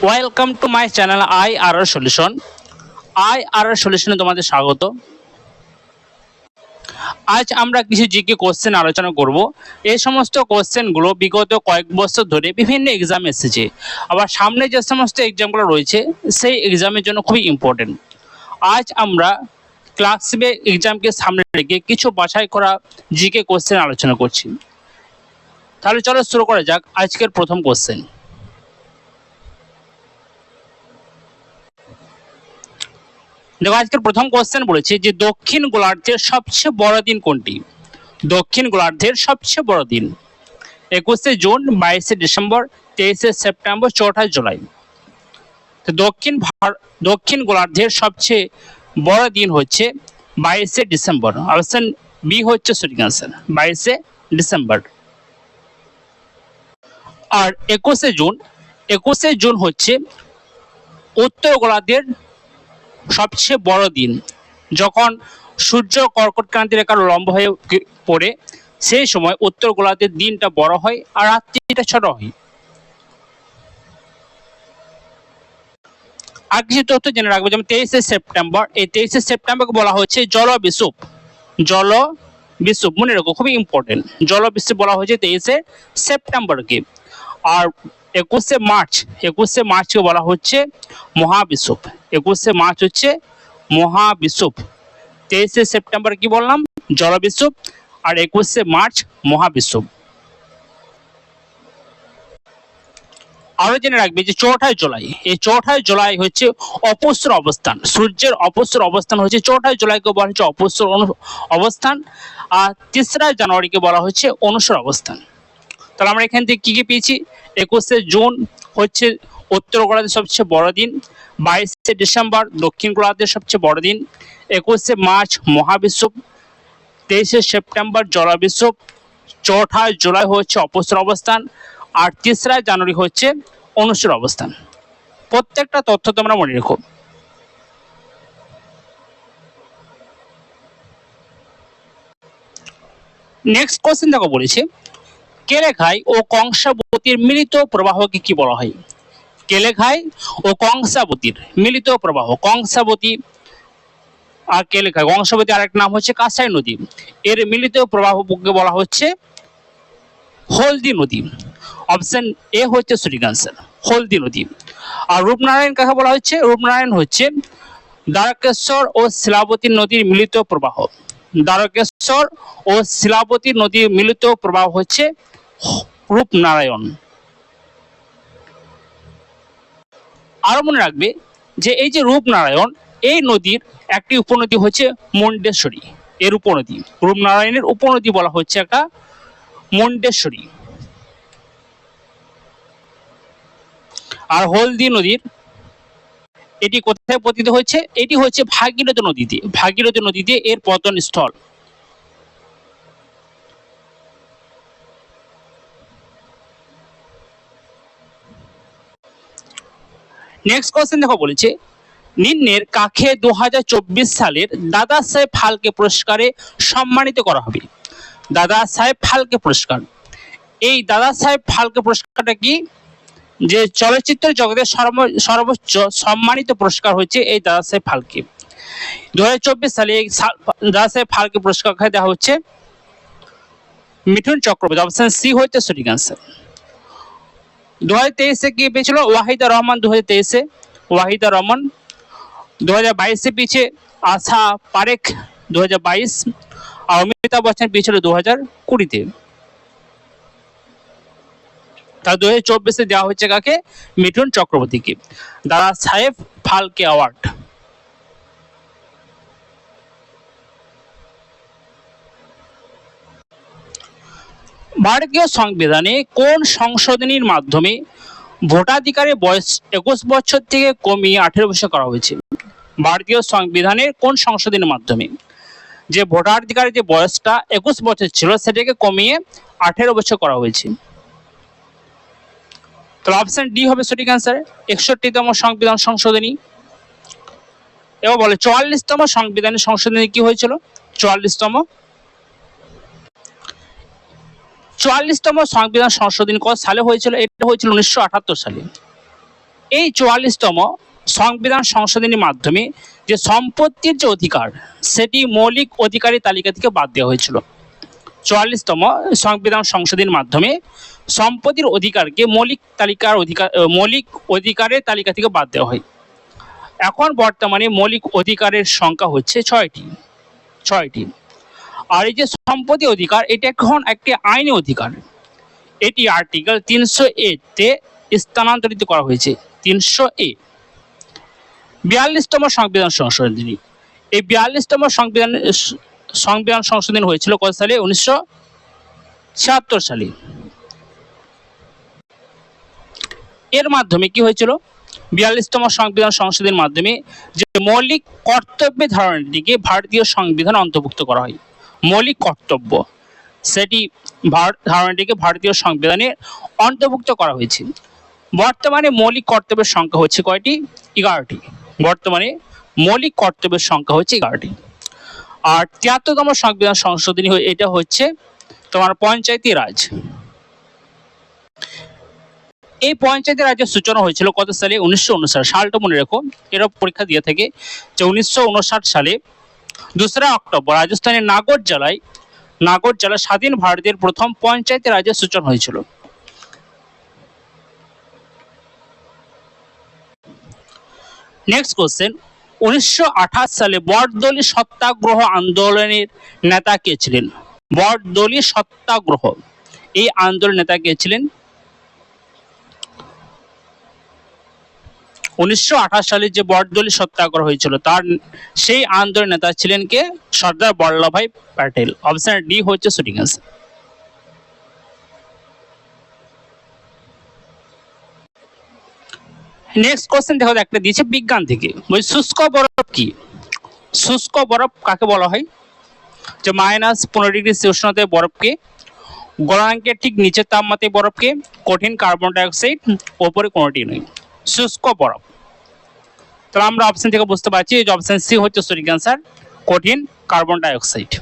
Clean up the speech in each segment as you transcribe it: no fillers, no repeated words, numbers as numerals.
Welcome to my channel IRR solution. IRR সলিউশনে তোমাদের স্বাগত। আজ আমরা কিছু জিকে কোশ্চেন আলোচনা করব। এই সমস্ত কোশ্চেনগুলো বিগত কয়েক বছর ধরে বিভিন্ন এক্সাম এসেছে, আবার সামনে যে সমস্ত এক্সামগুলো রয়েছে সেই এক্সামের জন্য খুবই ইম্পর্টেন্ট। আজ আমরা ক্লাস 7 এক্সামকে সামনে রেখে কিছু বাছাই করা জিকে কোশ্চেন আলোচনা করছি। তাহলে চলো শুরু করা যাক আজকের প্রথম কোশ্চেন। দেখো, আজকের প্রথম কোশ্চেন বলেছে যে দক্ষিণ গোলার্ধের সবচেয়ে বড় দিন কোনটি? দক্ষিণ গোলার্ধের সবচেয়ে বড় দিন 21শে জুন, 22শে ডিসেম্বর, 23শে সেপ্টেম্বর, 4ঠা জুলাই। তো দক্ষিণ গোলার্ধের সবচেয়ে বড় দিন হচ্ছে 22শে ডিসেম্বর। অপশন বি হচ্ছে সঠিক আনসার, 22শে ডিসেম্বর। আর 21শে জুন হচ্ছে উত্তর গোলার্ধের সবচেয়ে বড় দিন। যখন সূর্য কর্কট ক্রান্তি রেখার লম্ব হয়ে পড়ে সেই সময় উত্তর গোলার্ধের দিনটা বড় হয় আর রাত্রিটা ছোট হয়। আর কিছু তথ্য জেনে রাখবো, যেমন 23শে সেপ্টেম্বর, এই 23শে সেপ্টেম্বরকে বলা হচ্ছে জল বিষুব। মনে রাখো, খুবই ইম্পর্টেন্ট। জল বিষুব বলা হয়েছে 23শে সেপ্টেম্বরকে। আর 21শে মার্চকে বলা হচ্ছে মহাবিষুব। 21শে মার্চ হচ্ছে মহাবিষুব। 23শে সেপ্টেম্বর কি বললাম? জলবিষুব। আর 21শে মার্চ মহাবিষুব। আরো জেনে রাখবে যে 4ঠা জুলাই, এই 4ঠা জুলাই হচ্ছে অপস্বর অবস্থান। সূর্যের অপস্বর অবস্থান হচ্ছে 4ঠা জুলাইকে বলা হচ্ছে অপস্বর অবস্থান। আর 3রা জানুয়ারিকে বলা হচ্ছে অনুস্বর অবস্থান। তাহলে আমরা এখান থেকে কি পেয়েছি? 21শে জুন হচ্ছে উত্তর গোলার্ধের সবচেয়ে বড় দিন, 22শে ডিসেম্বর দক্ষিণ গোলার্ধের সবচেয়ে বড় দিন, 21শে মার্চ মহাবিষুব, 23শে সেপ্টেম্বর জলবিষুব, 4ঠা জুলাই হচ্ছে অপস্বর অবস্থান, আর 3রা জানুয়ারি হচ্ছে অনুস্বর অবস্থান। প্রত্যেকটা তথ্য তোমরা মনে রেখো। নেক্সট কোশ্চেন দেখো, বলেছে কেলেঘাই ও কংসাবতীর মিলিত প্রবাহকে কি বলা হয়? কেলেঘাই ও কংসাবতীর মিলিত প্রবাহ, কংসাবতী আর কেলেঘাই, কংসাবতী আরেক নাম হচ্ছে কাঁসাই নদী, এর মিলিত প্রবাহকে বলা হচ্ছে হলদি নদী। অপশন এ হচ্ছে সঠিক আনসার, হলদি নদী। আর রূপনারায়ণ কাকে বলা হচ্ছে? রূপনারায়ণ হচ্ছে দ্বারকেশ্বর ও শিলাবতী নদীর মিলিত প্রবাহ। দ্বারকেশ্বর ও শিলাবতী নদীর মিলিত প্রবাহ হচ্ছে রূপনারায়ণ। আরো মনে রাখবে যে এই যে রূপনারায়ণ, এই নদীর একটি উপনদী হচ্ছে মুন্ডেশ্বরী। এর উপনদী, রূপনারায়ণের উপনদী বলা হচ্ছে একটা মুন্ডেশ্বরী। আর হলদি নদীর এটি কোথায় পতিত হচ্ছে? এটি হচ্ছে ভাগীরথী নদীতে এর পতন স্থল। নেক্সট কোশ্চেন দেখো, বলেছে নিম্নের কাকে 2024 সালের দাদা সাহেব ফালকে পুরস্কারে সম্মানিত করা হবে? দাদা সাহেব ফালকে পুরস্কার, এই দাদা সাহেব ফালকে পুরস্কারটা কি? যে চলচ্চিত্র জগতের সর্বোচ্চ সম্মানিত পুরস্কার হচ্ছে এই দাদা সাহেব ফালকে। 2024 সালে এই দাদা সাহেব ফালকে পুরস্কার দেওয়া হচ্ছে মিঠুন চক্রবর্তী। অপশন সি হচ্ছে সঠিক আনসার। 2023-এ কি পেয়েছিল? ওয়াহিদা রহমান। 2023-এ ওয়াহিদা রহমান। 2022-এ পেয়েছে আশা পারেখ 2022, আর অমিতাভ বচ্চন পেয়েছিল 2020-তে। তার 2024-এ দেওয়া হচ্ছে কাকে? মিঠুন চক্রবর্তীকে দাদা সাহেব ফালকে অ্যাওয়ার্ড। ভারতীয় সংবিধানে কোন সংশোধনীর মাধ্যমে ভোটাধিকারের বয়স 21 বছর থেকে কমিয়ে 18 বছর করা হয়েছে? ভারতীয় সংবিধানের কোন সংশোধনীর মাধ্যমে যে ভোটাধিকারের যে বয়সটা 21 বছর ছিল সেটাকে কমিয়ে 18 বছর করা হয়েছে? তাহলে অপশন ডি হবে সঠিক আনসার, 61তম সংবিধান সংশোধনী। এবার বলে 44তম সংবিধানের সংশোধনী কি হয়েছিল? 44তম সংবিধান সংশোধনী কত সালে হয়েছিল? এটা হয়েছিল 1978 সালে। এই 44তম সংবিধান সংশোধনীর মাধ্যমে যে সম্পত্তির যে অধিকার সেটি মৌলিক অধিকারের তালিকা থেকে বাদ দেওয়া হয়েছিল। 44তম সংবিধান সংশোধনীর মাধ্যমে সম্পত্তির অধিকারকে মৌলিক অধিকারের তালিকা থেকে বাদ দেওয়া হয়। এখন বর্তমানে মৌলিক অধিকারের সংখ্যা হচ্ছে ছয়টি। আর এই যে সম্পত্তি অধিকার, এটা এখন একটি আইনি অধিকার। এটি আর্টিকেল 300A তে স্থানান্তরিত করা হয়েছে। 300A। 42তম সংবিধান সংশোধনী। এই 42তম সংবিধান সংশোধনী হয়েছিল কত সালে? 1976 সালে। এর মাধ্যমে কি হয়েছিল? 42তম সংবিধান সংশোধনীর মাধ্যমে যে মৌলিক কর্তব্যের ধারণাটিকে ভারতীয় সংবিধান অন্তর্ভুক্ত করা হয়। মৌলিক কর্তব্য, সেটি ধারণাটিকে ভারতীয় সংবিধানে অন্তর্ভুক্ত করা হয়েছে। বর্তমানে মৌলিক কর্তব্যের সংখ্যা হচ্ছে কয়টি? 11টি। বর্তমানে মৌলিক কর্তব্যের সংখ্যা হচ্ছে 11টি। আর 73তম সংবিধান সংশোধনী এটা হচ্ছে তোমার পঞ্চায়েতি রাজ। এই পঞ্চায়েতি রাজের সূচনা হয়েছিল কত সালে? 1959 সালটা মনে রেখো, এরা পরীক্ষা দিয়ে থাকে যে 1959 সালে 2রা অক্টোবর রাজস্থানের নাগর জেলায় স্বাধীন ভারতের প্রথম পঞ্চায়েতি রাজের সূচনা হয়েছিল। নেক্সট কোশ্চেন, 1928 সালে বরদলি সত্যাগ্রহ আন্দোলনের নেতা কে ছিলেন? বরদলি সত্যাগ্রহ, এই আন্দোলনের নেতা কে ছিলেন? 1928 সালে যে বরদলি সত্যাগ্রহ হয়েছিল সেই আন্দোলনের নেতা ছিলেন কে? সর্দার বল্লভভাই প্যাটেল। অপশন ডি হচ্ছে সঠিক অ্যান্সার। নেক্সট কোশ্চেন দেখো, একটা দিয়েছে বিজ্ঞান থেকে। শুষ্ক বরফ কি? শুষ্ক বরফ কাকে বলা হয়? যে -15 ডিগ্রি উষ্ণতায় বরফকে, গলনাঙ্কের ঠিক নিচের তাপমাত্রায় বরফকে, কঠিন কার্বন ডাইঅক্সাইড, ওপরে কোনোটি নয়। শুষ্ক বরফ। তাহলে আমরা অপশন থেকে বুঝতে পারছি যে অপশন সি হচ্ছে সঠিক অ্যান্সার, কঠিন কার্বন ডাইঅক্সাইড।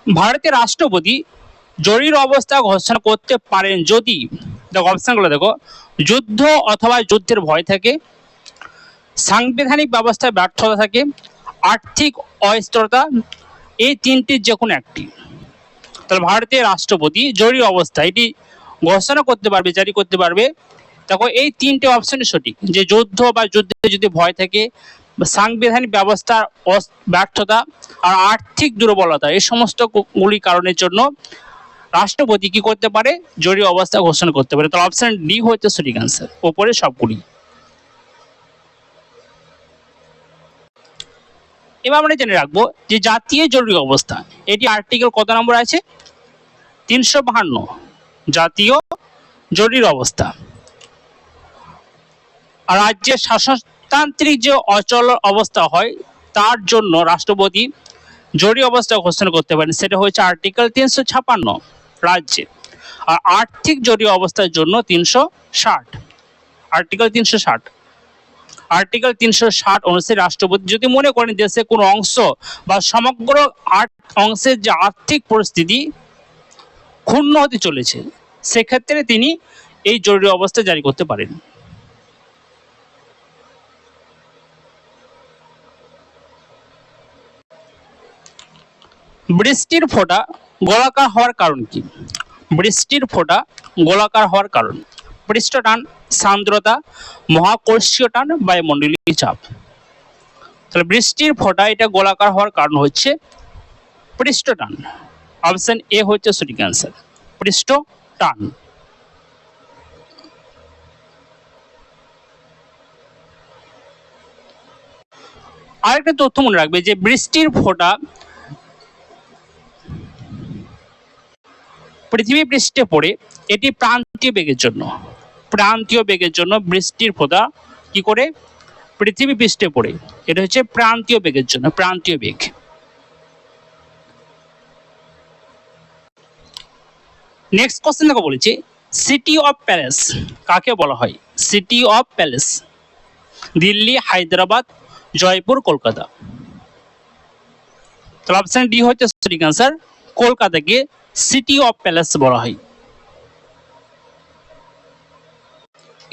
ভারতের রাষ্ট্রপতি জরুরি অবস্থা ঘোষণা করতে পারেন যদি, দেখো অপশনগুলো দেখো, যুদ্ধ অথবা যুদ্ধের ভয় থাকে, সাংবিধানিক ব্যবস্থায় ব্যর্থতা থাকে, আর্থিক অস্থিরতা, এই তিনটির যে কোনো একটি। তাহলে ভারতের রাষ্ট্রপতি জরুরি অবস্থা এটি ঘোষণা করতে পারবে, জারি করতে পারবে। দেখো এই তিনটে অপশনই সঠিক, যে যুদ্ধ বা যুদ্ধে যদি ভয় থাকে, সাংবিধানিক ব্যবস্থার ব্যর্থতা আর আর্থিক দুর্বলতা, এই সমস্ত গুলি কারণের জন্য রাষ্ট্রপতি কি করতে পারে? জরুরি অবস্থা ঘোষণা করতে পারে। তাহলে অপশন ডি হচ্ছে সঠিক অ্যান্সার, উপরে সবগুলি। এবার আমরা জেনে রাখবো যে জাতীয় জরুরি অবস্থা এটি আর্টিকেল কত নম্বর আছে? 352, জাতীয় জরুরি অবস্থা। আর রাজ্যের শাসনতান্ত্রিক যে অচল অবস্থা হয় তার জন্য রাষ্ট্রপতি জরুরি অবস্থা ঘোষণা করতে পারেন, সেটা হচ্ছে আর্টিকেল 356 রাজ্যে। আর আর্থিক জরুরি অবস্থার জন্য 360, আর্টিকেল 360। আর্টিকেল 360 অনুসারে রাষ্ট্রপতি যদি মনে করেন দেশে কোনো অংশ বা সমগ্র অংশের যে আর্থিক পরিস্থিতি ক্ষুণ্ণ হতে চলেছে, সেক্ষেত্রে তিনি এই জরুরি অবস্থা জারি করতে পারেন। বৃষ্টির ফোঁটা গোলাকার হওয়ার কারণ কি? বৃষ্টির ফোঁটা গোলাকার হওয়ার কারণ পৃষ্ঠটান, সান্দ্রতা, মহাকর্ষীয় টান, বায়ুমণ্ডলীয় চাপ। তাহলে বৃষ্টির ফোঁটা এটা গোলাকার হওয়ার কারণ হচ্ছে পৃষ্ঠটান। অপশন এ হচ্ছে সঠিক অ্যান্সার, পৃষ্ঠটান। আরেকটা তথ্য মনে রাখবে যে বৃষ্টির ফোঁটা পৃথিবী পৃষ্ঠে পড়ে এটি প্রান্তীয় বেগের জন্য বৃষ্টির ফোঁটা কি করে পৃথিবী পৃষ্ঠে পড়ে, এটা হচ্ছে প্রান্তীয় বেগের জন্য, প্রান্তীয় বেগ। নেক্সট কোশ্চেন দেখো, বলেছে সিটি অফ প্যালেস কাকে বলা হয়? City of palace Delhi, Hyderabad, Jaipur, Kolkata. তাহলে অপশন ডি হচ্ছে সঠিক অ্যান্সার, কলকাতাকে সিটি অফ প্যালেস বলা হয়।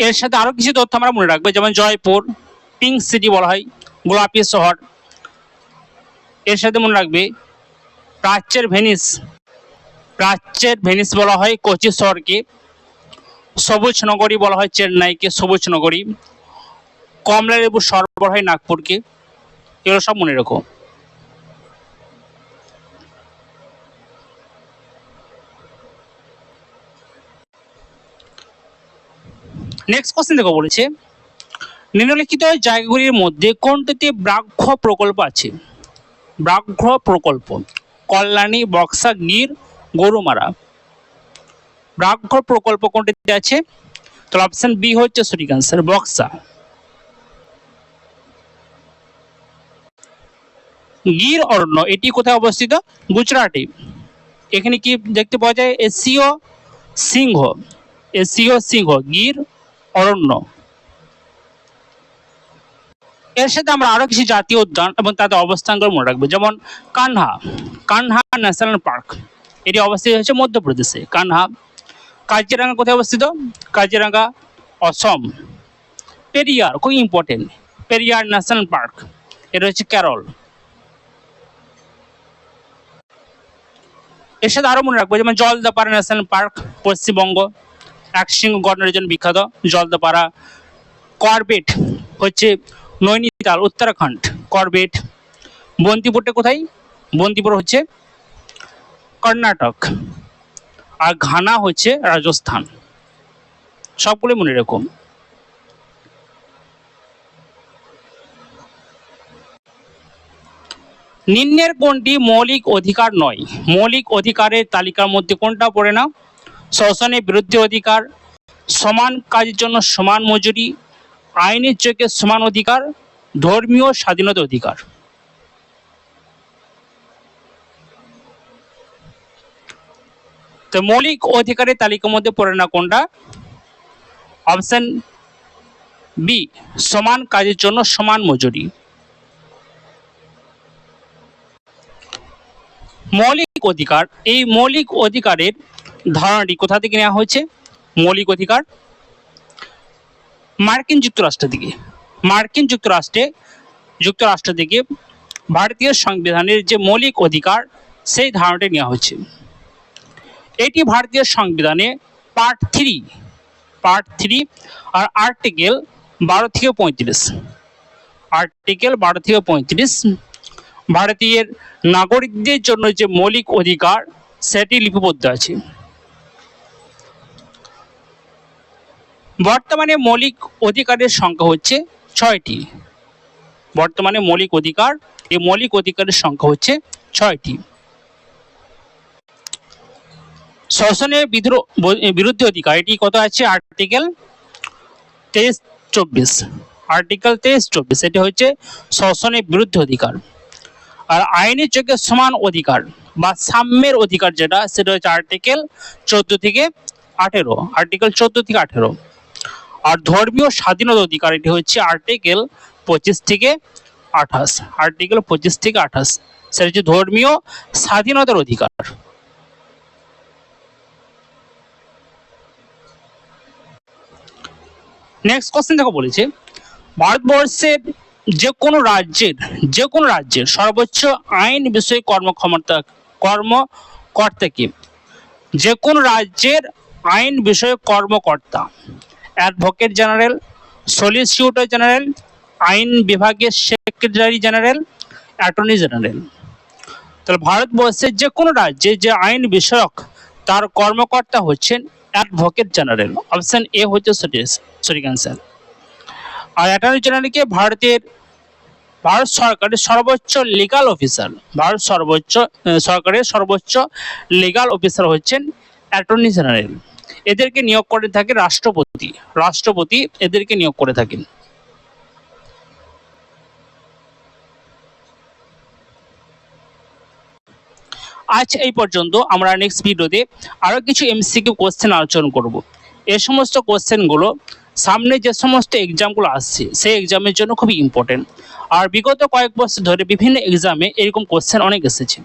এর সাথে আরো কিছু তথ্য আমরা মনে রাখবো, যেমন জয়পুর পিঙ্ক সিটি বলা হয়, গোলাপি শহর। এর সাথে মনে রাখবে প্রাচ্যের ভেনিস বলা হয় কোচি শহরকে, সবুজ নগরী বলা হয় চেন্নাইকে সবুজ নগরী, কমলা লেবু শহর বলা হয় নাগপুরকে। এগুলো সব মনে রাখো। নেক্সট কোশ্চেন দেখো, বলেছে নিম্নলিখিত জায়গাগুলির মধ্যে কোনটিতে ব্যাঘ্র প্রকল্প আছে? ব্যাঘ্র প্রকল্প কল্যাণী, বক্সা, গির, গরুমারা। ব্যাঘ্র প্রকল্প কোনটিতে আছে? তো অপশন বি হচ্ছে সঠিক অ্যান্সার, বক্সা। গির অরণ্য এটি কোথায় অবস্থিত? গুজরাটে। এখানে কি দেখতে পাওয়া যায়? এশীয় সিংহ গির অরণ্য। এর সাথে আমরা আরো কিছু জাতীয় উদ্যান এবং তাদের অবস্থানগুলো মনে রাখবো, যেমন কানহা ন্যাশনাল পার্ক, এটি অবস্থিত হচ্ছে মধ্যপ্রদেশে। কাজিরাঙ্গা কোথায় অবস্থিত? কাজিরাঙ্গা অসম। পেরিয়ার খুব ইম্পর্টেন্ট, পেরিয়ার ন্যাশনাল পার্ক, এটা হচ্ছে কেরল। এর সাথে আরো মনে রাখবো, যেমন জলদাপাড়া ন্যাশনাল পার্ক পশ্চিমবঙ্গ, একশৃঙ্গ গড়নের জন্য বিখ্যাত জলদাপাড়া। করবেট হচ্ছে নৈনিতাল উত্তরাখণ্ড, করবেট। বন্দিপুরটা কোথায়? বন্দিপুর হচ্ছে কর্ণাটক। আর ঘানা হচ্ছে রাজস্থান। সবগুলো মনে রেখো। নিম্নের কোনটি মৌলিক অধিকার নয়? মৌলিক অধিকারের তালিকার মধ্যে কোনটা পড়ে না? শোষণের বিরুদ্ধে অধিকার, সমান কাজের জন্য সমান মজুরি, আইনের চোখে সমান অধিকার, ধর্মীয় স্বাধীনতা অধিকার। তো মৌলিক অধিকারের তালিকার মধ্যে পড়ে না কোনটা? অপশন বি, সমান কাজের জন্য সমান মজুরি। মৌলিক অধিকার, এই মৌলিক অধিকারের ধারণাটি কোথা থেকে নেওয়া হয়েছে? মৌলিক অধিকার মার্কিন যুক্তরাষ্ট্র থেকে ভারতীয় সংবিধানের যে মৌলিক অধিকার সেই ধারণাটি নেওয়া হয়েছে। এটি ভারতীয় সংবিধানে পার্ট 3 আর আর্টিকেল 12 থেকে 35 ভারতীয় নাগরিকদের জন্য যে মৌলিক অধিকার সেটি লিপিবদ্ধ আছে। বর্তমানে মৌলিক অধিকারের সংখ্যা হচ্ছে 6টি। এই মৌলিক অধিকারের সংখ্যা হচ্ছে 6টি। শোষণের বিরুদ্ধে অধিকার এটি কত আছে? আর্টিকেল 23-24, এটি হচ্ছে শোষণের বিরুদ্ধে অধিকার। আর আইনের চোখে সমান অধিকার বা সাম্যের অধিকার যেটা, সেটা হচ্ছে আর্টিকেল 14 থেকে 18। আর ধর্মীয় স্বাধীনতা অধিকার এটি হচ্ছে আর্টিকেল 25 থেকে 28। সেটা হচ্ছে ধর্মীয় স্বাধীনতার অধিকার। নেক্সট কোশ্চেন দেখো, বলেছে ভারতবর্ষের যে কোনো রাজ্যের সর্বোচ্চ আইন বিষয়ে কর্মকর্তাকে, যে কোনো রাজ্যের আইন বিষয়ক কর্মকর্তা অ্যাডভোকেট জেনারেল, সলিসিটর জেনারেল, আইন বিভাগের সেক্রেটারি জেনারেল, অ্যাটর্নি জেনারেল। তাহলে ভারতবর্ষের যে কোনো রাজ্যে যে আইন বিষয়ক তার কর্মকর্তা হচ্ছেন অ্যাডভোকেট জেনারেল। অপশন এ হচ্ছে সঠিক অ্যান্সার। আর অ্যাটর্নি জেনারেলকে ভারত সরকারের সর্বোচ্চ লিগাল অফিসার, সরকারের সর্বোচ্চ লিগাল অফিসার হচ্ছেন অ্যাটর্নি জেনারেল। এদেরকে নিয়োগ করে থাকে রাষ্ট্রপতি এদেরকে নিয়োগ করে থাকেন। আজ এই পর্যন্ত। আমরা নেক্সট ভিডিওতে আরো কিছু এমসিকিউ কোশ্চেন আলোচনা করব। এই সমস্ত কোশ্চেনগুলো সামনে যে সমস্ত এক্সামগুলো আসছে সেই এক্সামের জন্য খুবই ইম্পর্টেন্ট। আর বিগত কয়েক বছর ধরে বিভিন্ন এক্সামে এরকম কোশ্চেন অনেক এসেছে।